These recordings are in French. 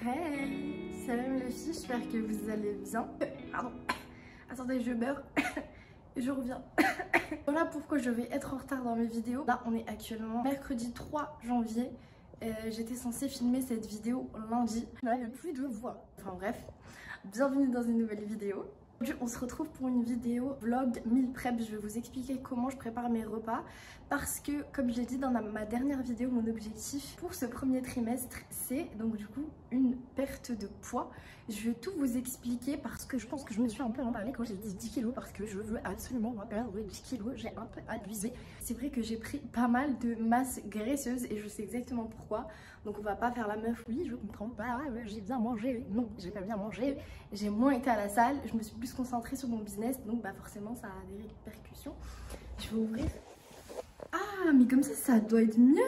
Hey, salam les filles, j'espère que vous allez bien. Pardon, attendez, je meurs. Je reviens. Voilà pourquoi je vais être en retard dans mes vidéos. Là, on est actuellement mercredi 3 janvier. J'étais censée filmer cette vidéo lundi. Je n'avais plus de voix. Enfin bref, bienvenue dans une nouvelle vidéo. Aujourd'hui, on se retrouve pour une vidéo vlog meal prep. Je vais vous expliquer comment je prépare mes repas parce que, comme j'ai dit dans ma dernière vidéo, mon objectif pour ce premier trimestre, c'est donc du coup une perte de poids. Je vais tout vous expliquer parce que je pense que je me suis un peu emballée quand j'ai dit 10 kilos parce que je veux absolument perdre 10 kilos. J'ai un peu abusé. C'est vrai que j'ai pris pas mal de masse graisseuse et je sais exactement pourquoi. Donc on va pas faire la meuf, oui je comprends pas, j'ai bien mangé. Non, j'ai pas bien mangé. J'ai moins été à la salle, je me suis plus concentrée sur mon business, donc bah forcément ça a des répercussions. Je vais ouvrir. Ah mais comme ça doit être mieux.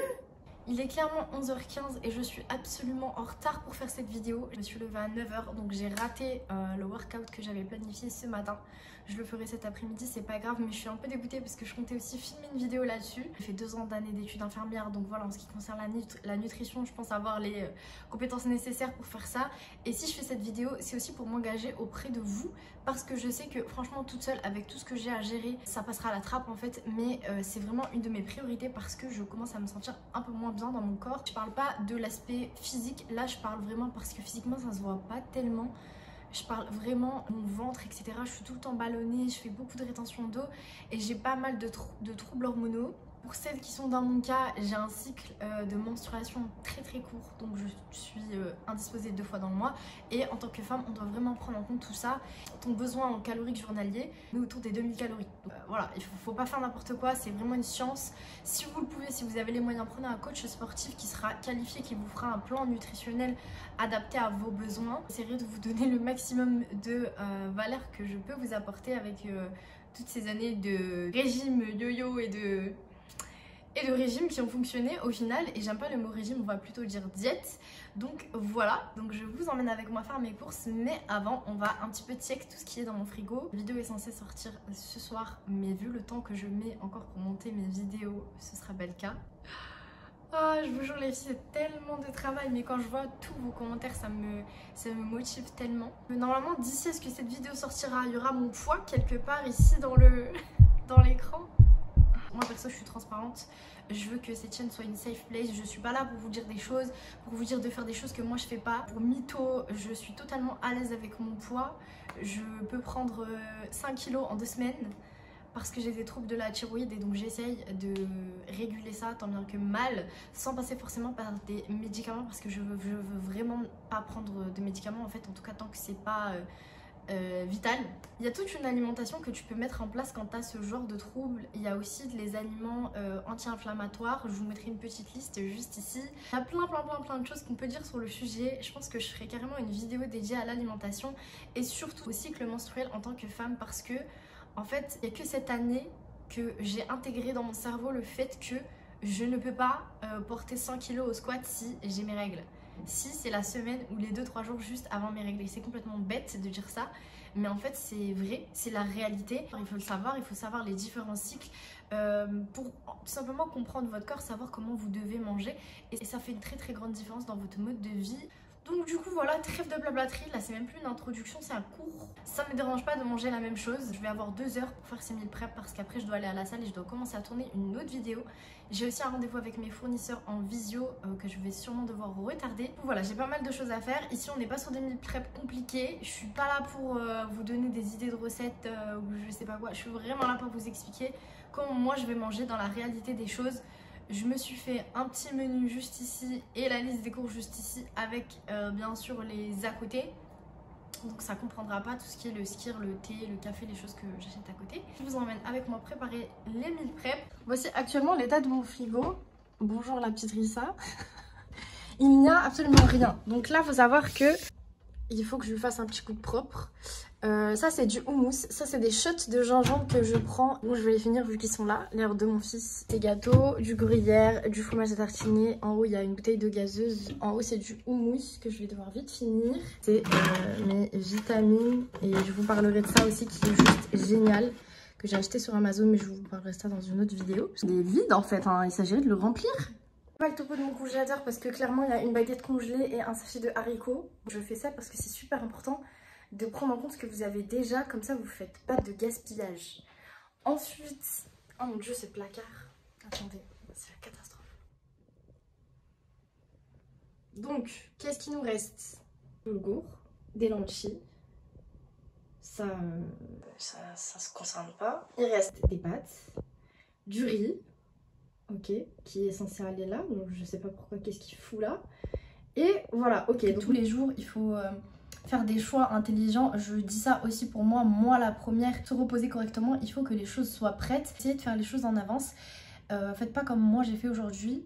Il est clairement 11h15 et je suis absolument en retard pour faire cette vidéo. Je me suis levée à 9h, donc j'ai raté le workout que j'avais planifié ce matin. Je le ferai cet après-midi, c'est pas grave, mais je suis un peu dégoûtée parce que je comptais aussi filmer une vidéo là-dessus. J'ai fait 2 ans d'années d'études infirmières, donc voilà, en ce qui concerne la nutrition, je pense avoir les compétences nécessaires pour faire ça. Et si je fais cette vidéo, c'est aussi pour m'engager auprès de vous, parce que je sais que franchement, toute seule, avec tout ce que j'ai à gérer, ça passera à la trappe en fait, mais c'est vraiment une de mes priorités parce que je commence à me sentir un peu moins bien dans mon corps. Je parle pas de l'aspect physique, là je parle vraiment parce que physiquement ça se voit pas tellement. Je parle vraiment de mon ventre, etc. Je suis tout le temps ballonnée, je fais beaucoup de rétention d'eau et j'ai pas mal de troubles hormonaux. Pour celles qui sont dans mon cas, j'ai un cycle de menstruation très court, donc je suis indisposée 2 fois dans le mois. Et en tant que femme, on doit vraiment prendre en compte tout ça. Ton besoin en calorique journalier, est autour des 2000 calories. Donc, voilà, il faut pas faire n'importe quoi, c'est vraiment une science. Si vous le pouvez, si vous avez les moyens, prenez un coach sportif qui sera qualifié, qui vous fera un plan nutritionnel adapté à vos besoins. J'essaierai de vous donner le maximum de valeur que je peux vous apporter avec toutes ces années de régime yo-yo et de régimes qui ont fonctionné au final. Et j'aime pas le mot régime, on va plutôt dire diète. Donc voilà, donc je vous emmène avec moi faire mes courses, mais avant on va un petit peu check tout ce qui est dans mon frigo. La vidéo est censée sortir ce soir, mais vu le temps que je mets encore pour monter mes vidéos, ce sera pas le cas. Ah, je vous jure les filles, c'est tellement de travail, mais quand je vois tous vos commentaires, ça me motive tellement. Normalement, d'ici à ce que cette vidéo sortira, il y aura mon poids quelque part ici dans l'écran. Moi perso je suis transparente, je veux que cette chaîne soit une safe place. Je suis pas là pour vous dire des choses, pour vous dire de faire des choses que moi je fais pas. Pour mytho, je suis totalement à l'aise avec mon poids. Je peux prendre 5 kilos en 2 semaines parce que j'ai des troubles de la thyroïde et donc j'essaye de réguler ça tant bien que mal sans passer forcément par des médicaments parce que je veux vraiment pas prendre de médicaments en fait, en tout cas tant que c'est pas vital. Il y a toute une alimentation que tu peux mettre en place quand tu as ce genre de troubles. Il y a aussi les aliments anti-inflammatoires. Je vous mettrai une petite liste juste ici. Il y a plein de choses qu'on peut dire sur le sujet. Je pense que je ferai carrément une vidéo dédiée à l'alimentation et surtout au cycle menstruel en tant que femme parce que en fait il n'y a que cette année que j'ai intégré dans mon cerveau le fait que je ne peux pas porter 100 kg au squat si j'ai mes règles. Si c'est la semaine ou les 2-3 jours juste avant mes règles. C'est complètement bête de dire ça, mais en fait c'est vrai, c'est la réalité. Il faut le savoir, il faut savoir les différents cycles pour tout simplement comprendre votre corps, savoir comment vous devez manger et ça fait une très grande différence dans votre mode de vie. Donc du coup voilà, trêve de blablaterie, là c'est même plus une introduction, c'est un cours. Ça me dérange pas de manger la même chose. Je vais avoir 2 heures pour faire ces meal prep parce qu'après je dois aller à la salle et je dois commencer à tourner une autre vidéo. J'ai aussi un rendez-vous avec mes fournisseurs en visio que je vais sûrement devoir retarder. Donc voilà, j'ai pas mal de choses à faire. Ici on n'est pas sur des meal prep compliqués. Je suis pas là pour vous donner des idées de recettes ou je sais pas quoi. Je suis vraiment là pour vous expliquer comment moi je vais manger dans la réalité des choses. Je me suis fait un petit menu juste ici et la liste des courses juste ici avec bien sûr les à côté. Donc ça comprendra pas tout ce qui est le skir, le thé, le café, les choses que j'achète à côté. Je vous emmène avec moi préparer les meal prep. Voici actuellement l'état de mon frigo. Bonjour la petite Rissa. Il n'y a absolument rien. Donc là, il faut savoir que il faut que je lui fasse un petit coup de propre. Ça c'est du houmous, ça c'est des shots de gingembre que je prends. Bon, je vais les finir vu qu'ils sont là, l'heure de mon fils. Des gâteaux, du gruyère, du fromage à tartiner. En haut il y a une bouteille d'eau gazeuse. En haut c'est du houmous que je vais devoir vite finir. C'est mes vitamines et je vous parlerai de ça aussi qui est juste génial. Que j'ai acheté sur Amazon mais je vous parlerai de ça dans une autre vidéo. Il est vide en fait, hein. Il s'agirait de le remplir. Pas le topo de mon congélateur parce que clairement il y a une baguette congelée et un sachet de haricots. Je fais ça parce que c'est super important de prendre en compte ce que vous avez déjà, comme ça vous faites pas de gaspillage. Ensuite, oh mon dieu, ce placard. Attendez, c'est la catastrophe. Donc, qu'est-ce qu'il nous reste? Du yogourt, des lentilles. Ça se concerne pas. Il reste des pâtes, du riz. Ok, qui est censé aller là, donc je sais pas pourquoi, qu'est-ce qu'il fout là. Et voilà, ok. Donc tous les jours, il faut faire des choix intelligents. Je dis ça aussi pour moi la première, se reposer correctement, il faut que les choses soient prêtes. Essayez de faire les choses en avance. Faites pas comme moi j'ai fait aujourd'hui.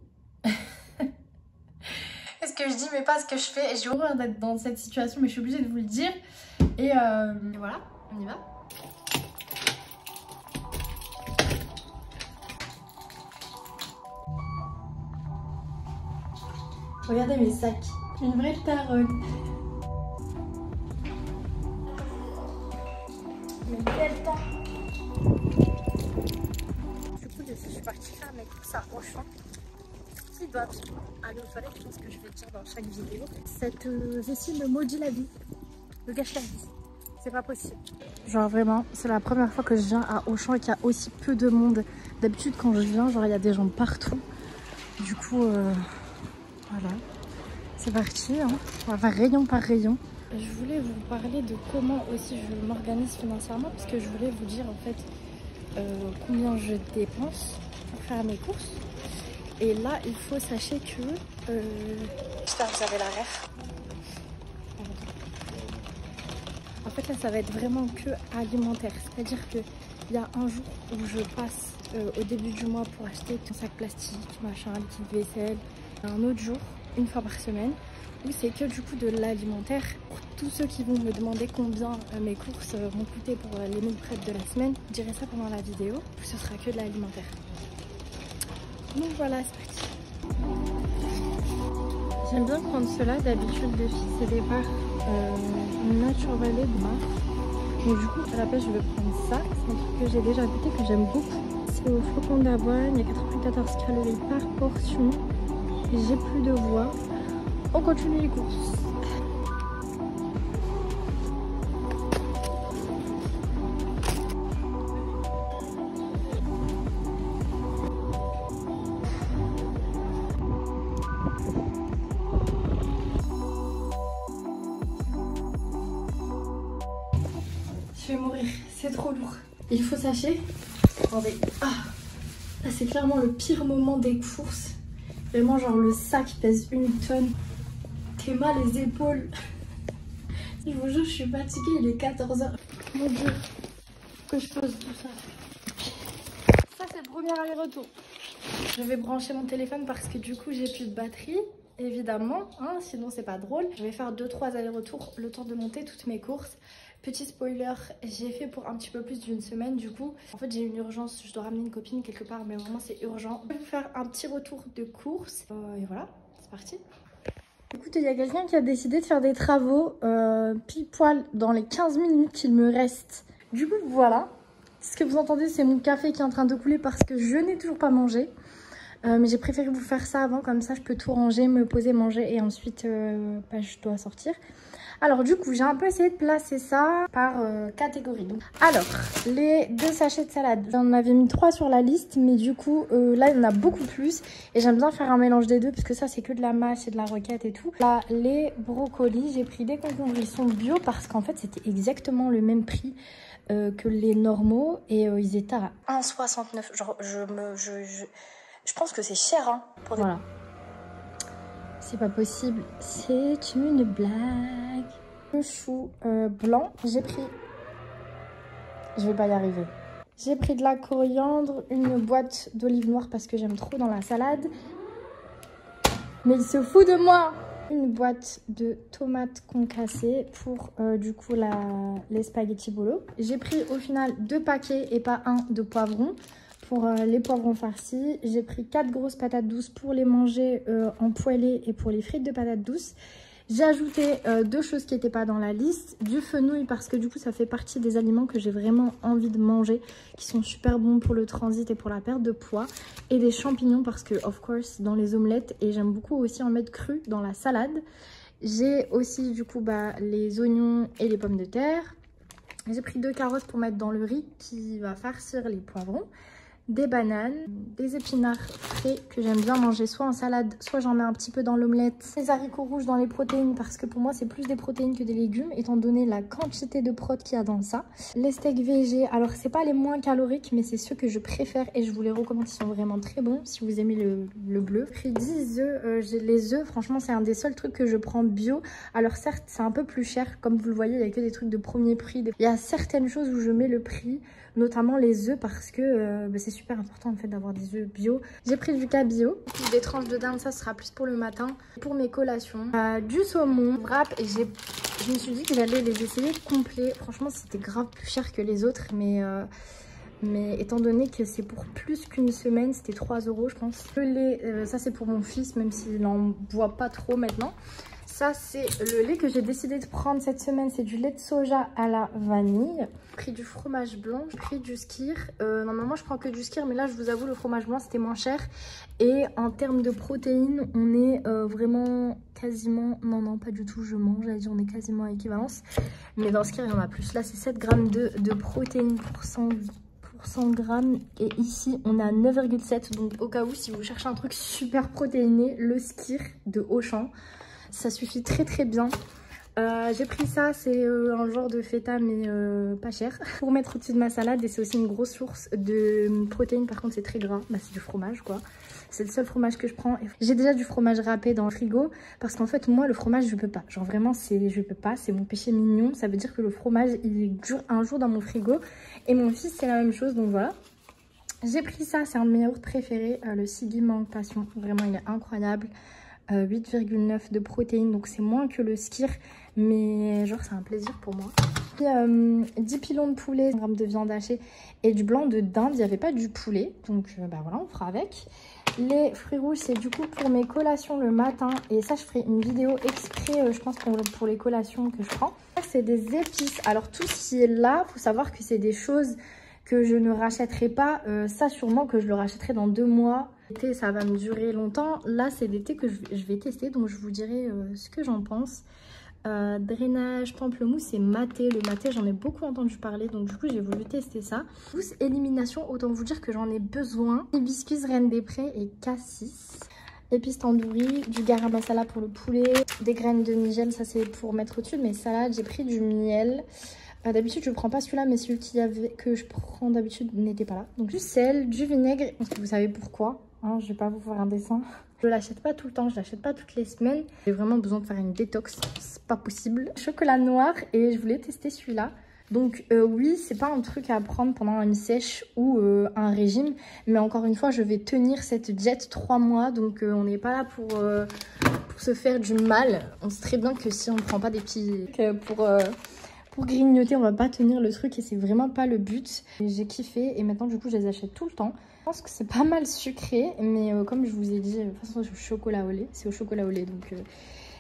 C'est ce que je dis mais pas ce que je fais. J'ai horreur d'être dans cette situation mais je suis obligée de vous le dire. Et voilà, on y va. Regardez mes sacs, une vraie taronne. Mais quel temps! Du coup, je suis partie faire mes courses à Auchan. Qui doit aller aux toilettes, je pense que je vais le dire dans chaque vidéo. Cette vessie me maudit la vie, me gâche la vie. C'est pas possible. Genre vraiment, c'est la première fois que je viens à Auchan et qu'il y a aussi peu de monde. D'habitude, quand je viens, genre il y a des gens partout. Du coup, voilà. C'est parti, hein. On va faire rayon par rayon. Je voulais vous parler de comment aussi je m'organise financièrement parce que je voulais vous dire en fait combien je dépense pour faire mes courses. Et là, il faut sachez que... J'espère que vous avez la ref. En fait là, ça va être vraiment que alimentaire. C'est-à-dire qu'il y a un jour où je passe au début du mois pour acheter un sac plastique, machin, liquide vaisselle. Un autre jour, une fois par semaine, où c'est que du coup de l'alimentaire. Pour tous ceux qui vont me demander combien mes courses vont coûter pour les meal prep de la semaine, je dirai ça pendant la vidéo, ce sera que de l'alimentaire. Donc voilà, c'est parti. J'aime bien prendre cela d'habitude de filles, c'est des barres Nature Valley de marque. Mais du coup, à la place, je vais prendre ça. C'est un truc que j'ai déjà goûté, que j'aime beaucoup. C'est au flocon d'avoine, il y a 94 calories par portion. J'ai plus de voix. On continue les courses. Je vais mourir, c'est trop lourd. Il faut sachez. Attendez. Ah, là c'est clairement le pire moment des courses. Vraiment genre le sac pèse 1 tonne. T'es mal les épaules. Je vous jure je suis fatiguée, il est 14 h. Mon dieu, que je pose tout ça. Ça c'est le premier aller-retour. Je vais brancher mon téléphone parce que du coup j'ai plus de batterie. Évidemment, hein, sinon c'est pas drôle. Je vais faire 2-3 allers-retours le temps de monter toutes mes courses. Petit spoiler, j'ai fait pour un petit peu plus d'une semaine du coup. En fait j'ai une urgence, je dois ramener une copine quelque part mais vraiment c'est urgent. Je vais vous faire un petit retour de course et voilà, c'est parti. Écoutez, il y a quelqu'un qui a décidé de faire des travaux pile poil dans les 15 minutes qu'il me reste. Du coup voilà, ce que vous entendez c'est mon café qui est en train de couler parce que je n'ai toujours pas mangé. Mais j'ai préféré vous faire ça avant, comme ça je peux tout ranger, me poser, manger et ensuite je dois sortir. Alors du coup j'ai un peu essayé de placer ça par catégorie. Donc, alors les 2 sachets de salade, j'en avais mis 3 sur la liste mais du coup là il y en a beaucoup plus. Et j'aime bien faire un mélange des deux parce que ça c'est que de la mâche et de la roquette et tout. Là les brocolis, j'ai pris des concombres, ils sont bio parce qu'en fait c'était exactement le même prix que les normaux. Et ils étaient à 1,69. Genre je pense que c'est cher hein, pour des... Voilà. C'est pas possible. C'est une blague. Le chou blanc, j'ai pris... Je vais pas y arriver. J'ai pris de la coriandre, une boîte d'olive noire parce que j'aime trop dans la salade. Mais il se fout de moi. Une boîte de tomates concassées pour du coup les spaghettis bolo. J'ai pris au final 2 paquets et pas un de poivrons. Pour les poivrons farcis, j'ai pris 4 grosses patates douces pour les manger en poêlée et pour les frites de patates douces. J'ai ajouté deux choses qui n'étaient pas dans la liste. Du fenouil parce que du coup ça fait partie des aliments que j'ai vraiment envie de manger, qui sont super bons pour le transit et pour la perte de poids. Et des champignons parce que of course dans les omelettes, et j'aime beaucoup aussi en mettre cru dans la salade. J'ai aussi du coup les oignons et les pommes de terre. J'ai pris 2 carottes pour mettre dans le riz qui va farcir les poivrons. Des bananes, des épinards frais que j'aime bien manger soit en salade, soit j'en mets un petit peu dans l'omelette. Les haricots rouges dans les protéines parce que pour moi c'est plus des protéines que des légumes étant donné la quantité de prot qu'il y a dans ça. Les steaks végé, alors c'est pas les moins caloriques mais c'est ceux que je préfère et je vous les recommande, ils sont vraiment très bons si vous aimez le bleu. J'ai pris 10 œufs, les œufs franchement c'est un des seuls trucs que je prends bio. Alors certes c'est un peu plus cher comme vous le voyez, il n'y a que des trucs de premier prix. Il y a certaines choses où je mets le prix, notamment les œufs parce que c'est super important en fait d'avoir des œufs bio. J'ai pris du cabillaud, des tranches de dinde, ça sera plus pour le matin. Pour mes collations, du saumon, wrap, et je me suis dit que j'allais les essayer complets. Franchement c'était grave plus cher que les autres mais étant donné que c'est pour plus qu'une semaine, c'était 3 € je pense. Le lait, ça c'est pour mon fils même s'il n'en boit pas trop maintenant. Ça, c'est le lait que j'ai décidé de prendre cette semaine. C'est du lait de soja à la vanille. J'ai pris du fromage blanc, j'ai pris du skyr. Normalement, je prends que du skyr, mais là, je vous avoue, le fromage blanc, c'était moins cher. Et en termes de protéines, on est vraiment quasiment... Non, pas du tout, je mange. J'allais dire, on est quasiment à équivalence. Mais dans le skyr, il y en a plus. Là, c'est 7 grammes de protéines pour 100 grammes. Et ici, on a 9,7. Donc, au cas où, si vous cherchez un truc super protéiné, le skyr de Auchan. Ça suffit très très bien. J'ai pris ça, c'est un genre de feta mais pas cher. Pour mettre au-dessus de ma salade et c'est aussi une grosse source de protéines. Par contre c'est très gras, c'est du fromage quoi. C'est le seul fromage que je prends. J'ai déjà du fromage râpé dans le frigo parce qu'en fait moi le fromage je peux pas. Genre vraiment je peux pas, c'est mon péché mignon. Ça veut dire que le fromage il dure un jour dans mon frigo. Et mon fils c'est la même chose donc voilà. J'ai pris ça, c'est un de mes yaourts préférés, le Siggi Mangue Passion. Vraiment il est incroyable. 8,9 de protéines, donc c'est moins que le skyr, mais genre c'est un plaisir pour moi. Puis, 10 pilons de poulet, 1 g de viande hachée et du blanc de dinde. Il n'y avait pas du poulet, donc voilà, on fera avec. Les fruits rouges, c'est du coup pour mes collations le matin, et ça je ferai une vidéo exprès, je pense pour les collations que je prends. C'est des épices, alors tout ce qui est là, faut savoir que c'est des choses que je ne rachèterai pas, ça sûrement que je le rachèterai dans 2 mois. L'été ça va me durer longtemps, là c'est des thés que je vais tester donc je vous dirai ce que j'en pense. Drainage, pamplemousse et maté. Le maté j'en ai beaucoup entendu parler donc du coup j'ai voulu tester ça. Pousse élimination, autant vous dire que j'en ai besoin. Hibiscus, reine des prés et cassis. Épices tandoori, du garam masala pour le poulet, des graines de nigel, ça c'est pour mettre au-dessus de mes salades. J'ai pris du miel. D'habitude je ne prends pas celui-là mais celui que je prends d'habitude n'était pas là. Donc du sel, du vinaigre, parce que vous savez pourquoi, hein, je vais pas vous faire un dessin. Je l'achète pas tout le temps, je l'achète pas toutes les semaines. J'ai vraiment besoin de faire une détox, c'est pas possible. Chocolat noir et je voulais tester celui-là. Donc oui, c'est pas un truc à prendre pendant une sèche ou un régime. Mais encore une fois, je vais tenir cette diète 3 mois. Donc on n'est pas là pour se faire du mal. On sait très bien que si on ne prend pas des petits... Pour grignoter, on va pas tenir le truc et c'est vraiment pas le but. J'ai kiffé et maintenant du coup je les achète tout le temps. Je pense que c'est pas mal sucré, mais comme je vous ai dit, de toute façon c'est au chocolat au lait. C'est au chocolat au lait donc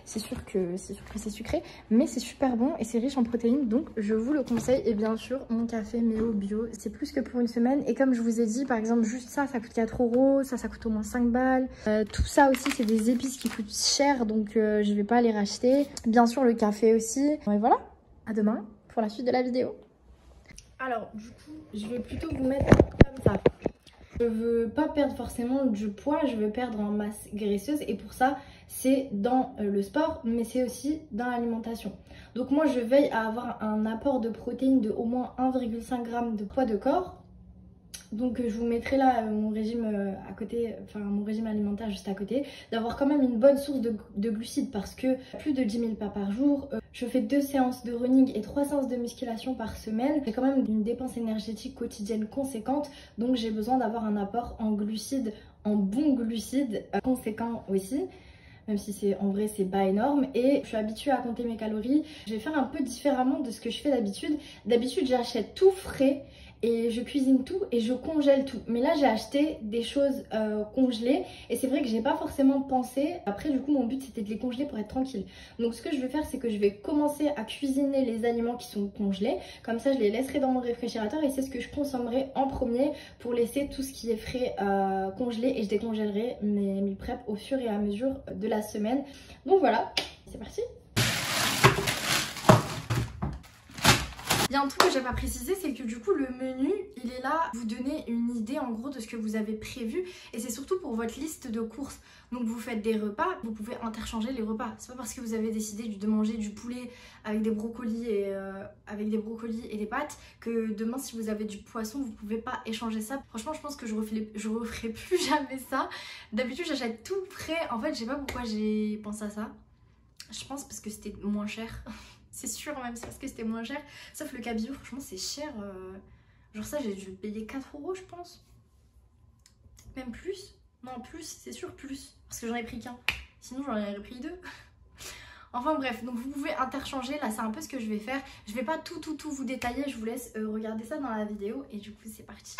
c'est sûr que c'est sucré. Mais c'est super bon et c'est riche en protéines donc je vous le conseille. Et bien sûr mon café Méo bio, c'est plus que pour une semaine. Et comme je vous ai dit, par exemple juste ça coûte 4 €, ça coûte au moins 5 balles. Tout ça aussi c'est des épices qui coûtent cher donc je vais pas les racheter. Bien sûr le café aussi. Et voilà. À demain pour la suite de la vidéo. Alors du coup je vais plutôt vous mettre comme ça. Je veux pas perdre forcément du poids, je veux perdre en masse graisseuse et pour ça c'est dans le sport mais c'est aussi dans l'alimentation. Donc moi je veille à avoir un apport de protéines de au moins 1,5 g de poids de corps. Donc je vous mettrai là mon régime à côté, enfin mon régime alimentaire juste à côté, d'avoir quand même une bonne source de glucides parce que plus de 10 000 pas par jour, je fais 2 séances de running et 3 séances de musculation par semaine. J'ai quand même une dépense énergétique quotidienne conséquente, donc j'ai besoin d'avoir un apport en glucides, en bons glucides conséquent aussi. Même si c'est en vrai c'est pas énorme et je suis habituée à compter mes calories. Je vais faire un peu différemment de ce que je fais d'habitude. D'habitude j'achète tout frais et je cuisine tout et je congèle tout. Mais là j'ai acheté des choses congelées et c'est vrai que j'ai pas forcément pensé. Après du coup mon but c'était de les congeler pour être tranquille. Donc ce que je vais faire c'est que je vais commencer à cuisiner les aliments qui sont congelés. Comme ça je les laisserai dans mon réfrigérateur et c'est ce que je consommerai en premier pour laisser tout ce qui est frais congelé et je décongèlerai mes meal prep au fur et à mesure de la semaine. Donc voilà, c'est parti. Il y a un truc que j'ai pas précisé, c'est que du coup le menu il est là pour vous donner une idée en gros de ce que vous avez prévu et c'est surtout pour votre liste de courses. Donc vous faites des repas, vous pouvez interchanger les repas. C'est pas parce que vous avez décidé de manger du poulet avec des brocolis et des pâtes que demain si vous avez du poisson vous pouvez pas échanger ça. Franchement je pense que je referai plus jamais ça. D'habitude j'achète tout prêt. En fait je sais pas pourquoi j'ai pensé à ça. Je pense parce que c'était moins cher. C'est sûr même, c'est parce que c'était moins cher. Sauf le cabillaud, franchement c'est cher. Genre ça j'ai dû le payer 4 € je pense. Même plus. Non plus, c'est sûr plus. Parce que j'en ai pris qu'un. Sinon j'en aurais pris 2. Enfin bref, donc vous pouvez interchanger. Là c'est un peu ce que je vais faire. Je vais pas tout vous détailler. Je vous laisse regarder ça dans la vidéo. Et du coup c'est parti.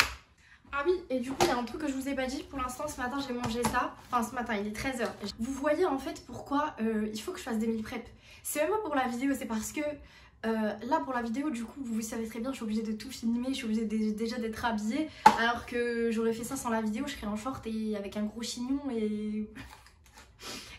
Ah oui, et du coup il y a un truc que je vous ai pas dit. Pour l'instant ce matin j'ai mangé ça. Enfin ce matin il est 13 h. Vous voyez en fait pourquoi il faut que je fasse des meal prep. C'est même pas pour la vidéo, c'est parce que là pour la vidéo du coup vous savez très bien je suis obligée de tout filmer, je suis obligée déjà d'être habillée. Alors que j'aurais fait ça sans la vidéo, je serais en short et avec un gros chignon et...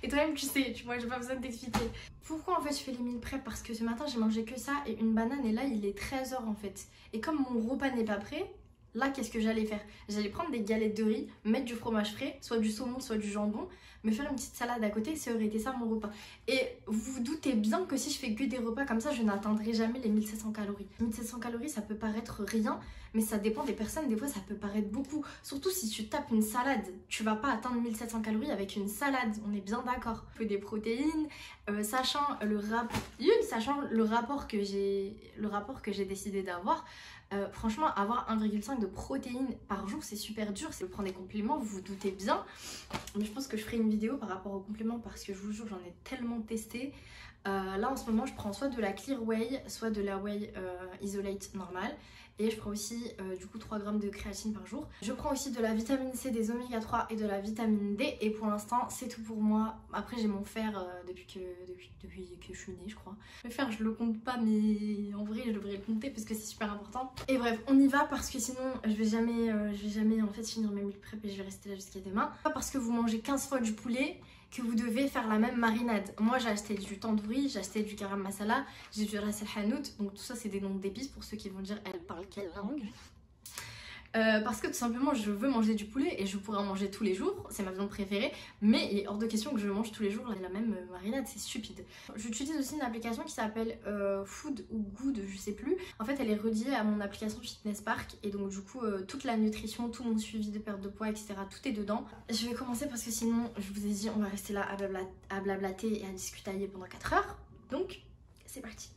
Et toi-même tu sais, tu vois, j'ai pas besoin de t'expliquer. Pourquoi en fait je fais les meal prep? Parce que ce matin j'ai mangé que ça et une banane et là il est 13 h en fait. Et comme mon repas n'est pas prêt, là qu'est-ce que j'allais faire? J'allais prendre des galettes de riz, mettre du fromage frais, soit du saumon, soit du jambon, me faire une petite salade à côté, ça aurait été ça mon repas. Et vous vous doutez bien que si je fais que des repas comme ça, je n'atteindrai jamais les 1700 calories. 1700 calories ça peut paraître rien, mais ça dépend des personnes, des fois ça peut paraître beaucoup. Surtout si tu tapes une salade, tu vas pas atteindre 1700 calories avec une salade, on est bien d'accord. Des protéines, sachant le rapport que j'ai décidé d'avoir. Franchement avoir 1,5 de protéines par jour c'est super dur, c'est de prendre des compléments, vous vous doutez bien. Mais je pense que je ferai une vidéo par rapport aux compléments parce que je vous jure j'en ai tellement testé. Là en ce moment je prends soit de la Clear Whey, soit de la Whey Isolate normale. Et je prends aussi du coup 3 grammes de créatine par jour. Je prends aussi de la vitamine C, des oméga 3 et de la vitamine D. Et pour l'instant c'est tout pour moi. Après j'ai mon fer depuis que je suis née je crois. Le fer je le compte pas mais en vrai je devrais le compter parce que c'est super important. Et bref on y va parce que sinon je vais jamais en fait finir mes meal prep et je vais rester là jusqu'à demain. Pas parce que vous mangez 15 fois du poulet que vous devez faire la même marinade. Moi j'ai acheté du tandoori, j'ai acheté du garam masala, j'ai du ras el hanout, donc tout ça c'est des noms d'épices pour ceux qui vont dire elle parle quelle langue. Parce que tout simplement je veux manger du poulet et je pourrais en manger tous les jours, c'est ma viande préférée, mais il est hors de question que je mange tous les jours la même marinade, c'est stupide. J'utilise aussi une application qui s'appelle Food ou Good, je sais plus. En fait elle est reliée à mon application Fitness Park et donc du coup toute la nutrition, tout mon suivi de perte de poids etc, tout est dedans. Je vais commencer parce que sinon je vous ai dit on va rester là à blablater et à discutailler pendant 4 heures, donc c'est parti.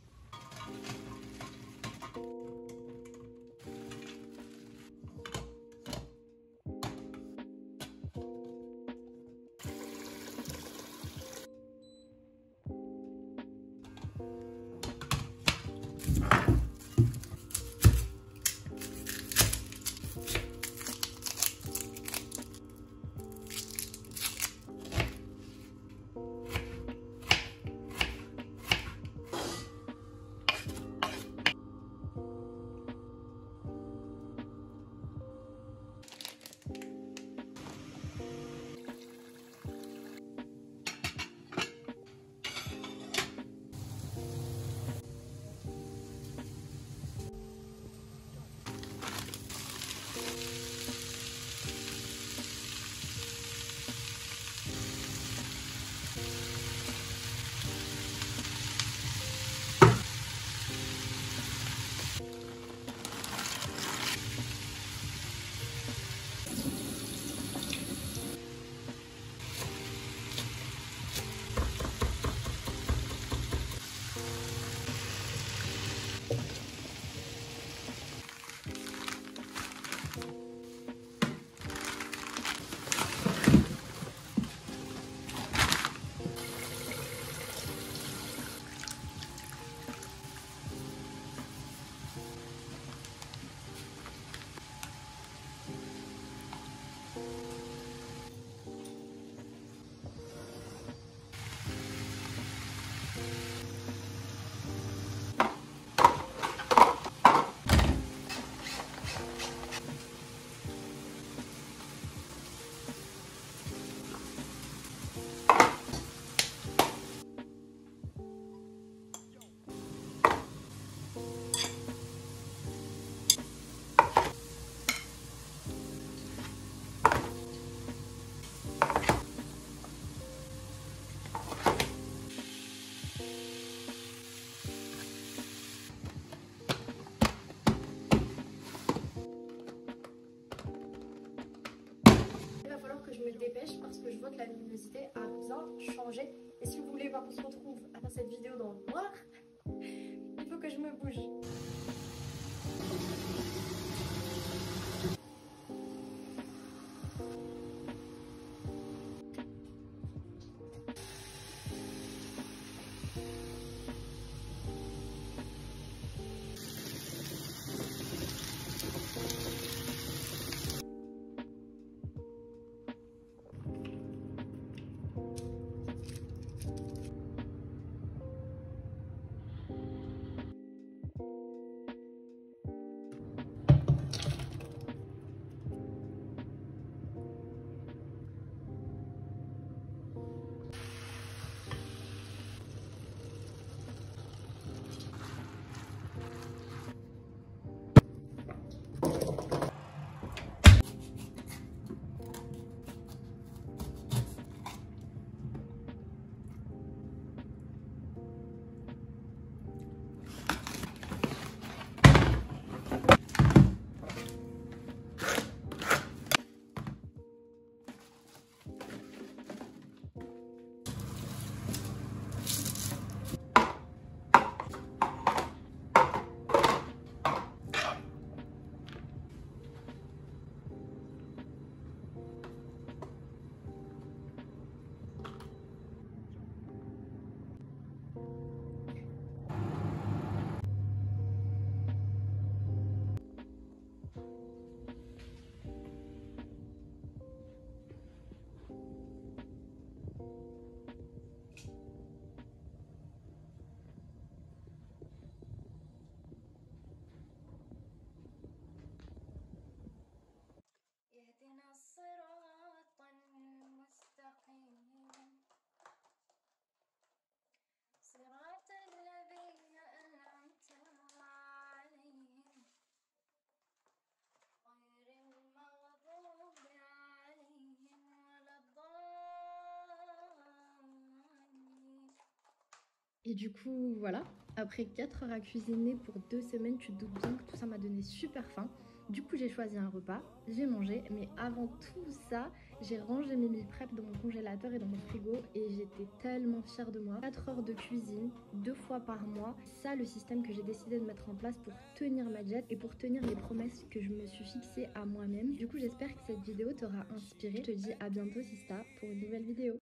dépêche parce que je vois que la luminosité a bien changé. Et si vous voulez voir qu'on se retrouve à faire cette vidéo dans le noir, il faut que je me bouge. اهدنا الصراط المستقيم صراط الذين أنعمت عليهم غير المغضوب عليهم ولا الضالين. Et du coup, voilà, après 4 heures à cuisiner pour 2 semaines, tu te doutes bien que tout ça m'a donné super faim. Du coup, j'ai choisi un repas, j'ai mangé, mais avant tout ça, j'ai rangé mes meal prep dans mon congélateur et dans mon frigo et j'étais tellement fière de moi. 4 heures de cuisine, 2 fois par mois, ça le système que j'ai décidé de mettre en place pour tenir ma diète et pour tenir les promesses que je me suis fixées à moi-même. Du coup, j'espère que cette vidéo t'aura inspiré. Je te dis à bientôt Sista pour une nouvelle vidéo.